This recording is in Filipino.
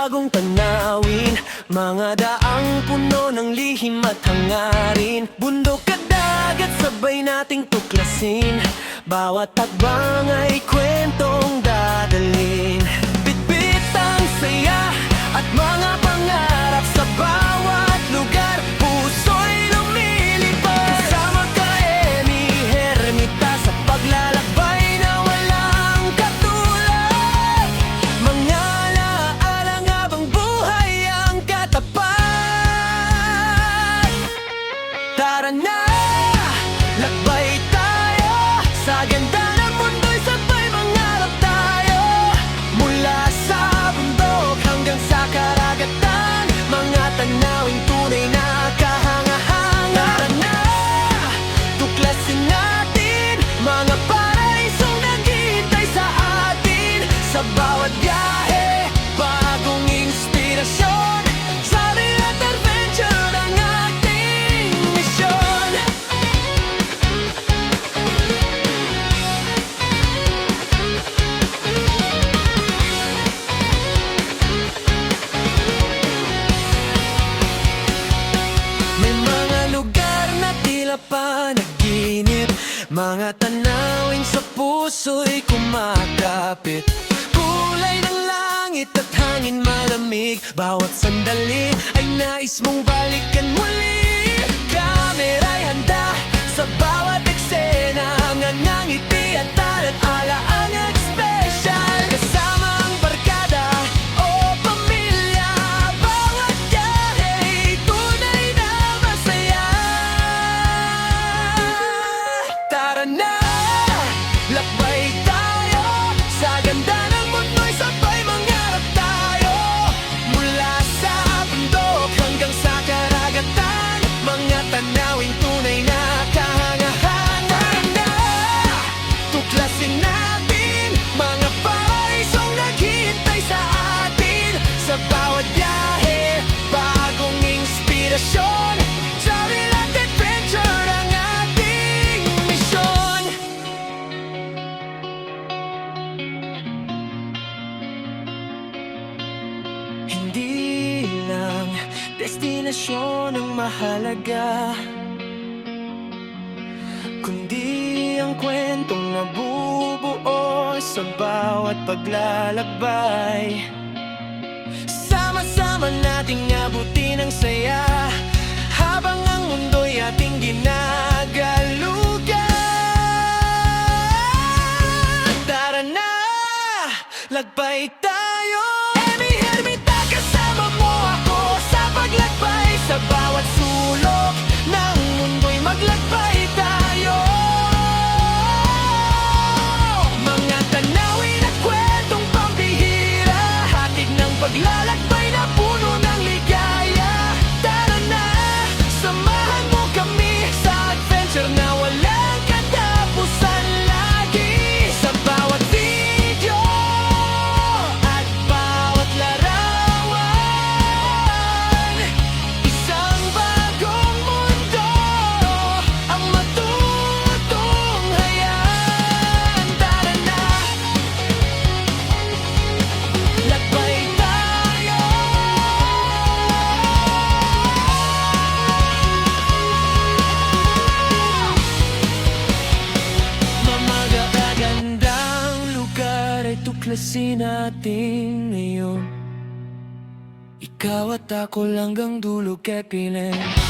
bagong tanawin, mga daang puno ng lihim at hangarin. Bundok at dagat sabay nating tuklasin, bawat tagbang ay kwentong dadalhin. Bitbit ang saya at mga pangarap sa bawat lugar, puso'y lumilipad. Kasama ka, Emi Hermita, sa paglalakbay na walang katulad. Mga alaala nga bang buhay ang katapat? Tara na, lakbay tayo sa ganda ng mundo'y sabay mangarap tayo. Mula sa bundok hanggang sa karagatan, mga tanawing tunay na kahanga-hanga. Tara na, tuklasin natin mga paraisong naghihintay sa atin. Sa bawat biyahe, bagong inspirasyon, travel at adventure ang ating misyon. May mga lugar na tila panaginip, mga tanawin sa puso'y kumakapit. Kulay ng langit at hangin malamig, bawat sandali ay nais mong balikan muli. Kamera'y handa sa bawat eksena, hangan ng ngiti at alaala ang special. Kasama ang barkada o pamilya, bawat biyahey tunay na masaya. Tara na, lakbay tayo sa ganda ng mundo'y sabay mangarap tayo. Mula sa bundok hanggang sa karagatan, mga tanawing tunay na kahanga-hanga. Tara na, tuklasin natin mga paraisong naghihintay sa atin. Sa bawat biyahe, bagong inspirasyon, travel at adventure ang ating misyon. Hindi lang destinasyon ang mahalaga, kundi ang kwentong nabubuo sa bawat paglalakbay. Sama-sama nating abutin ang saya, habang ang mundo'y ating ginagalugan. Tara na, lagbay tayo. Emi Hermita, kasama mo ako sa paglakbay. Sa bawat sulok ng mundo'y maglakbay tayo. Mga tanawin at kwentong pambihira, hatid ng paglalakbay na puno ng ligaya. Tara na, samahan mo kami sa adventure na walang katapusan lagi. Sa bawat video at bawat larawan, isang bagong mundo ang matutunghayan. Tara na, lakbay tayo. Mamagagandang lugar ay tuklasin natin ngayon. Ikaw at ako langgang dulo kay piling.